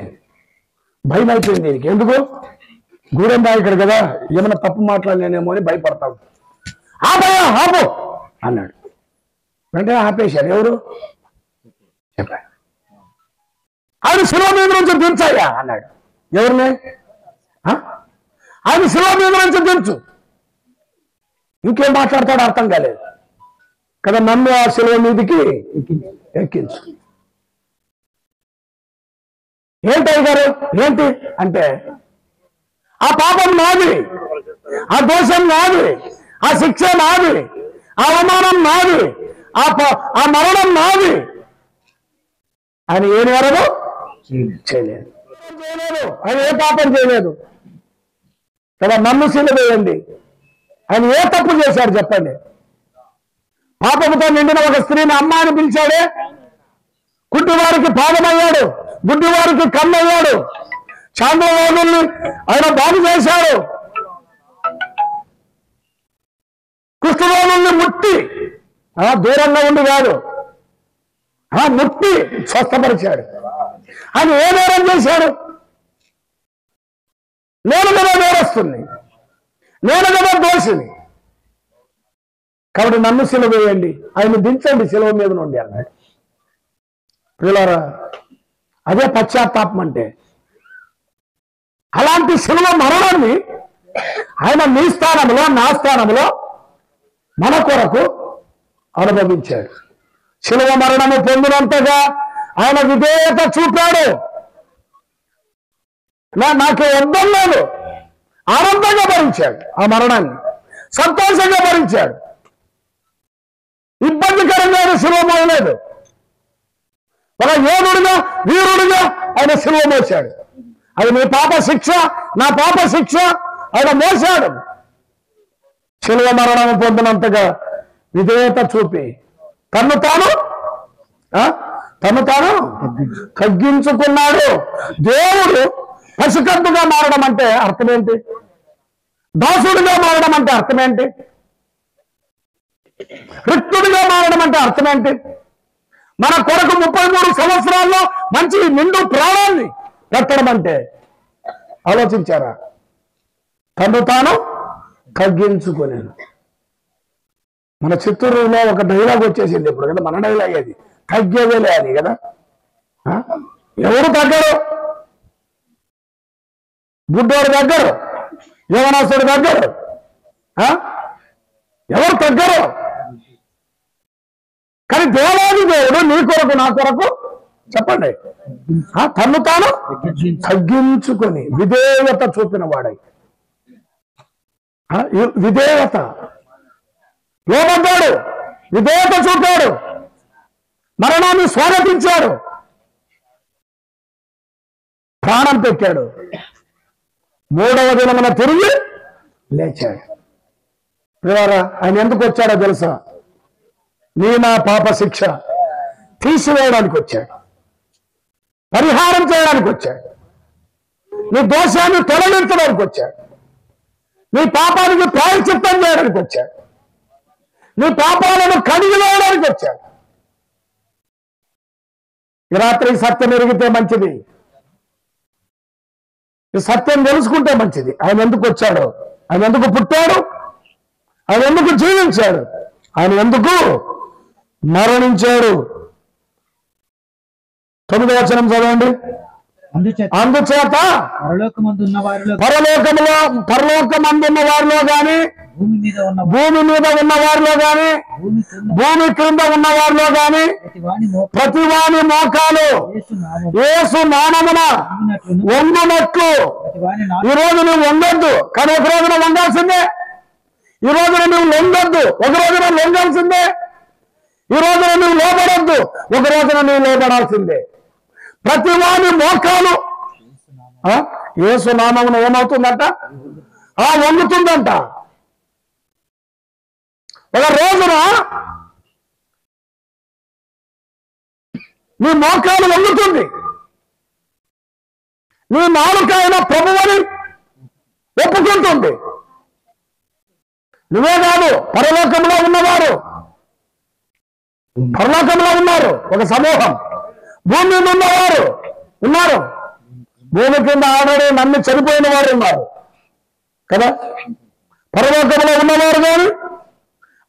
భయం అయిపోయింది దీనికి. ఎందుకు? గూడెం నాయకుడు కదా, ఏమైనా తప్పు మాట్లాడలేనేమో అని భయపడతాడు. ఆపో అన్నాడు. వెంటనే ఆపేశాడు. ఎవరు? చెప్పా. ఆయన శిలువ మీద నుంచి దించయ్యా అన్నాడు. ఎవరిని? ఆయన శిలువ మీద నుంచి దించు. ఇంకేం మాట్లాడతాడో అర్థం కాలేదు కదా. నన్ను ఆ శిలువ మీదకి ఎక్కించు. ఏంటయ్య గారు ఏంటి అంటే, ఆ పాపం నాది, ఆ దోషం నాది, ఆ శిక్ష నాది, ఆ అవమానం నాది, ఆ మరణం నాది. ఆయన ఏం వరదు చేయలేదు. ఆయన ఏ పాపం చేయలేదు కదా. నన్ను సిలువ వేయండి. ఆయన ఏ తప్పు చేశాడు చెప్పండి? పాపముతో నిండిన ఒక స్త్రీని అమ్మ అని పిలిచాడే, కుంటివారికి పాదమయ్యాడు, గుడ్డివారికి కన్నయ్యాడు, చాంద్రవాదుల్ని ఆయన బాగు చేశాడు, కుష్ఠరోగుల్ని ముట్టి దూరంగా ఉండి కాదు ముట్టి స్వస్థపరిచాడు. ఆయన ఏ నేరం చేశాడు? నేను కదా నేరస్తుంది, నేను కదా దోషిని, కాబట్టి నన్ను సిలువ వేయండి, ఆయన దించండి సిలువ మీద నుండి అన్నాడు. పిల్లరా, అదే పశ్చాత్తాపం అంటే. అలాంటి సిలువ మరణాన్ని ఆయన నీ స్థానంలో నా స్థానంలో మన కొరకు అనుభవించాడు. సిలువ మరణము పొందినంతగా ఆయన విధేయత చూపాడు. నాకే వద్దం లేదు, ఆనందంగా భరించాడు ఆ మరణాన్ని, సంతోషంగా భరించాడు. ఇబ్బందికరంగా ఆయన సిలువ మోయలేదు. ఒక యోధుడిగా వీరుడిగా ఆయన సిలువ మోసాడు. అది నీ పాప శిక్ష, నా పాప శిక్ష ఆయన మోసాడు. సిలువ మరణం పొందినంతగా విధేయత చూపి తను తాను తగ్గించుకున్నాడు. దేవుడు పసికత్తుగా మారడం అంటే అర్థమేంటి? దాసుడిగా మారడం అంటే అర్థమేంటి? రిక్తుడిగా మారడం అంటే అర్థమేంటి? మన కొరకు 33 సంవత్సరాల్లో మంచి నిండు ప్రాణాన్ని పెట్టడం అంటే ఆలోచించారా? తను తాను తగ్గించుకునేను. మన చిత్తూరులో ఒక డైలాగ్ వచ్చేసింది ఇప్పుడు కదా, మన డైలాగ్ అది, తగ్గేదేలే అని కదా. ఎవరు తగ్గరు? బుడ్డోడు తగ్గరు, యవనస్తుడు తగ్గరు, ఎవరు తగ్గరు. కానీ దేవాది దేవుడు నీ కొరకు నా కొరకు చెప్పండి తను తాను తగ్గించుకొని విధేయత చూపిన వాడై, విధేయత లోబడ్డాడు, విధేయత చూపాడు, మరణాన్ని స్వాగతించాడు, ప్రాణం పెట్టాడు, 3వ దినమున తిరిగి లేచాడు. ఆయన ఎందుకు వచ్చాడో తెలుసా? నీ నా పాప శిక్ష తీసివేయడానికి వచ్చాడు, పరిహారం చేయడానికి వచ్చాడు, నీ దోషాన్ని తొలగించడానికి వచ్చాడు, నీ పాపానికి ప్రాయశ్చిత్తం చేయడానికి వచ్చాడు, నీ పాపాలను కడిగి వేయడానికి వచ్చాడు. ఈ రాత్రి సత్యం ఎరిగితే మంచిది, ఈ సత్యం తెలుసుకుంటే మంచిది. ఆయన ఎందుకు వచ్చాడు, ఆయన ఎందుకు పుట్టాడు, ఆయన ఎందుకు జీవించాడు, ఆయన ఎందుకు మరణించాడు. 9వ వచనం చదవండి. అందుచేత పరలోకమందున్న వారిలో గాని, భూమి మీద ఉన్న వారిలో గాని, భూమి క్రింద ఉన్న వారిలో గాని ప్రతివాని మోకాలు యేసు నామమున వంగునట్లు. ఈ రోజు నువ్వు వంగొద్దు, కానీ ఒక రోజున వంగాల్సిందే. ఈ రోజున నువ్వు లొంగొద్దు, ఒక రోజున లొంగాల్సిందే. ఈ రోజున నువ్వు లోబడొద్దు, ఒక రోజున నువ్వు లోబడాల్సిందే. ప్రతివాని మోకాలు యేసు నామమున ఏమవుతుందంట? వంగుతుందంట. ఒక రోజున నీ మోకాలు వంగుతుంది, నీ నాలుక అయిన ప్రభువని ఒప్పుకుంటుంది. నువ్వే కాదు, పరలోకంలో ఉన్నారు ఒక సమూహం, భూమి మీద ఉన్నవారు ఉన్నారు, భూమి కింద ఆల్రెడీ నమ్మి చనిపోయిన వారు ఉన్నారు కదా. పరలోకంలో ఉన్నవారు కానీ,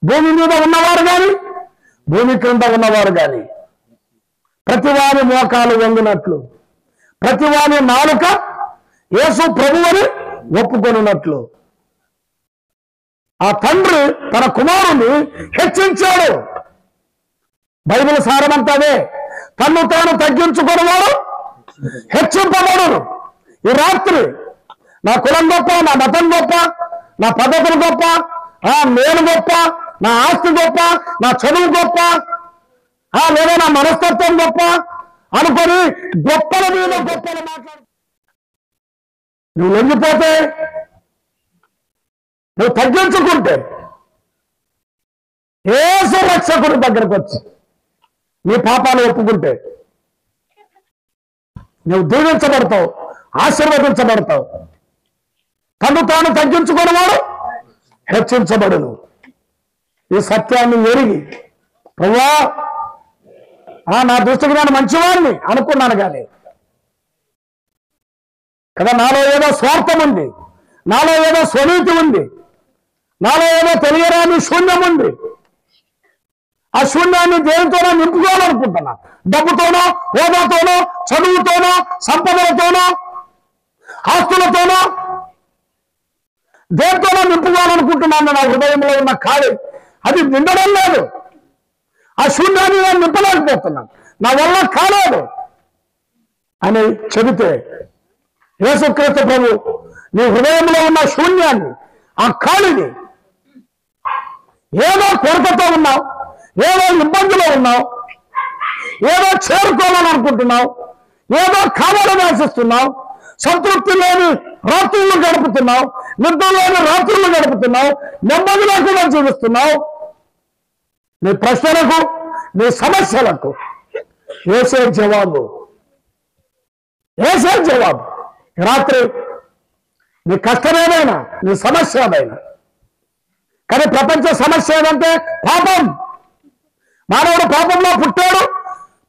భూమి మీద ఉన్నవారు కానీ, భూమి క్రింద ఉన్నవారు కానీ ప్రతివాని మోకాలు వంగినట్లు, ప్రతివాని నాలుక యేసు ప్రభువుని ఒప్పుకొనున్నట్లు ఆ తండ్రి తన కుమారుని హెచ్చించాడు. బైబిల్ సారమంతానే, తన్ను తాను తగ్గించుకునేవాడు హెచ్చింపబడును. ఈ రాత్రి నా కులం గొప్ప, నా మతం గొప్ప, నా పద్ధతులు గొప్ప, నేను గొప్ప, నా ఆస్తి గొప్ప, నా చదువు గొప్ప, లేదా నా మనస్తత్వం గొప్ప అనుకొని గొప్పల మీద గొప్పలు మాట్లాడు. నువ్వు లొంగిపోతే, నువ్వు తగ్గించుకుంటే యేసు రక్షకుడి దగ్గరకు వచ్చి నీ పాపాలు ఒప్పుకుంటే నువ్వు దీవించబడతావు, ఆశీర్వదించబడతావు. తను తాను తగ్గించుకునేవాడు హెచ్చించబడును. ఈ సత్యాన్ని ఎరిగి ప్రభువా నా దృష్టికి నేను మంచివాడిని అనుకున్నాను, కానీ కదా నాలో ఏదో స్వార్థం ఉంది, నాలో ఏదో స్వనీతి ఉంది, నాలో ఏదో తెలియరాని శూన్యం ఉంది. ఆ శూన్యాన్ని దేనితోనో నింపుకోవాలనుకుంటున్నా. డబ్బుతోనో, హోదాతోనో, చదువుతోనో, సంపదలతోనో, ఆస్తులతోనో, దేనితోనో నింపుకోవాలనుకుంటున్నాను. నా హృదయంలో ఉన్న ఖాళీ అది నిండడం లేదు. ఆ శూన్యాన్ని నేను నింపలేకపోతున్నాను, నా వల్ల కాలేదు అని చెబితే యేసుక్రీస్తు ప్రభు నీ హృదయంలో ఉన్న శూన్యాన్ని, ఆ ఖాళీని, ఏదో కొరతతో ఉన్నావు, ఏదో ఇబ్బందిలో ఉన్నావు, ఏదో చేరుకోవాలని అనుకుంటున్నావు, ఏదో కావాలని ఆశిస్తున్నావు, సంతృప్తి లేని రాత్రులు గడుపుతున్నావు, నిద్ర లేని రాత్రులు గడుపుతున్నావు, నెమ్మది లేకుండా జీవిస్తున్నావు. నీ ప్రశ్నలకు, నీ సమస్యలకు యేసే జవాబు. యేసే జవాబు. రాత్రి నీ కష్టమేదైనా, నీ సమస్య ఏదైనా, కానీ ప్రపంచ సమస్య ఏదంటే పాపం. మానవుడు పాపంలో పుట్టాడు,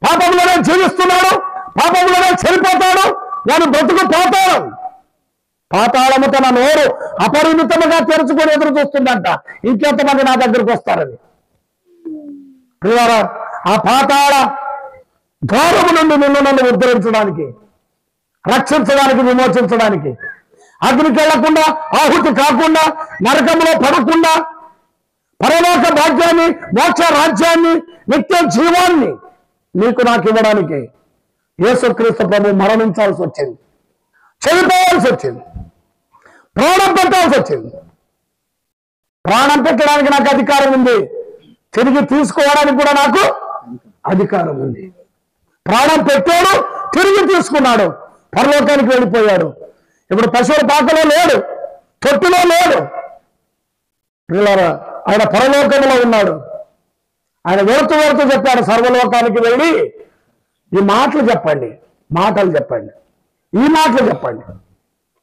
పాపంలోనే జీవిస్తున్నాడు, పాపంలోనే చనిపోతాడు. వాడు బ్రతుకు పాతాళం. పాతాళము తన నోరు అపరిమితముగా తెరుచుకొని ఎదురు చూస్తుందంట, ఇంకెంతమంది నా దగ్గరకు వస్తారని. ప్రియులారా, ఆ పాతాళ ద్వారము నుండి నన్ను ఉద్ధరించడానికి, రక్షించడానికి, విమోచించడానికి, అగ్నికి వెళ్లకుండా, ఆహుతి కాకుండా, నరకంలో పడకుండా, పరలోక భాగ్యాన్ని, మోక్ష రాజ్యాన్ని, నిత్య జీవాన్ని నీకు నాకు ఇవ్వడానికి యేసుక్రీస్తు ప్రభు మరణించాల్సి వచ్చింది, చనిపోవాల్సి వచ్చింది, ప్రాణం పెట్టాల్సి వచ్చింది. ప్రాణం పెట్టడానికి నాకు అధికారం ఉంది, తిరిగి తీసుకోవడానికి కూడా నాకు అధికారం ఉంది. ప్రాణం పెట్టాడు, తిరిగి తీసుకున్నాడు, పరలోకానికి వెళ్ళిపోయాడు. ఇప్పుడు పశువుల పాకలో లేడు, తొట్టిలో లేడు. పిల్లరా, ఆయన పరలోకంలో ఉన్నాడు. ఆయన వెళుతూ చెప్పాడు, సర్వలోకానికి వెళ్ళి ఈ మాటలు చెప్పండి, మాటలు చెప్పండి, ఈ మాటలు చెప్పండి.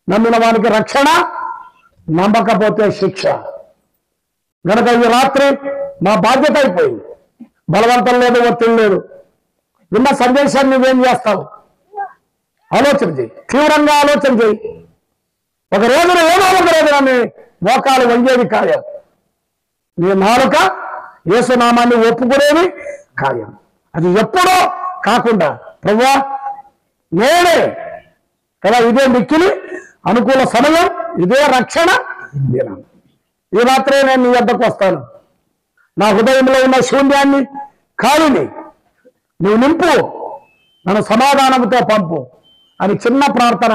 నమ్మిన వానికి రక్షణ, నమ్మకపోతే శిక్ష. గనక ఈ రాత్రి మా బాధ్యత అయిపోయింది. బలవంతం లేదు, ఒత్తిడి లేదు. విన్న సందేశాన్ని నువ్వేం చేస్తావు? ఆలోచన చేయి, తీవ్రంగా ఆలోచన చేయి. ఒక రోజున ఏదో ఒక రోజున నీ మోకాలు వంగేది ఖాయం, నీ నాలుక యేసునామాన్ని ఒప్పుకునేది ఖాయం. అది ఎప్పుడో కాకుండా ప్రభువా నేనే కదా, ఇదే మిక్కిలి అనుకూల సమయం, ఇదే రక్షణ దినం. ఈ రాత్రే నేను నీ వద్దకు వస్తాను. నా హృదయంలో ఉన్న శూన్యాన్ని, ఖాళీని నువ్వు నింపు, నన్ను సమాధానంతో పంపు అని చిన్న ప్రార్థన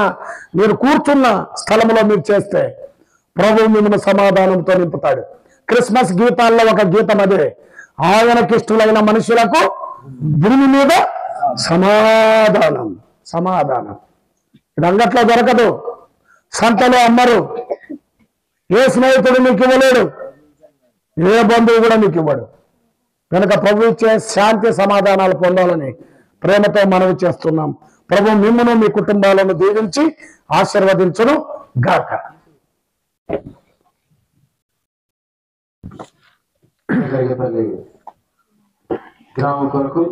మీరు కూర్చున్న స్థలంలో మీరు చేస్తే ప్రభువు మిమ్మల్ని సమాధానంతో నింపుతాడు. క్రిస్మస్ గీతాల్లో ఒక గీతం అదే, ఆయనకిష్టులైన మనుషులకు భూమి మీద సమాధానం. సమాధానం ఇది అంగట్లో దొరకదు, సంతలో అమ్మరు. ఏ స్నేహితుడు మీకు ఇవ్వలేడు, ఏ బంధువు కూడా మీకు ఇవ్వడు. కనుక ప్రభు ఇచ్చే శాంతి సమాధానాలు పొందాలని ప్రేమతో మనవి చేస్తున్నాం. ప్రభు మిమ్మును, మీ కుటుంబాలను దీవించి ఆశీర్వదించును గాక. గ్రామం కొరకు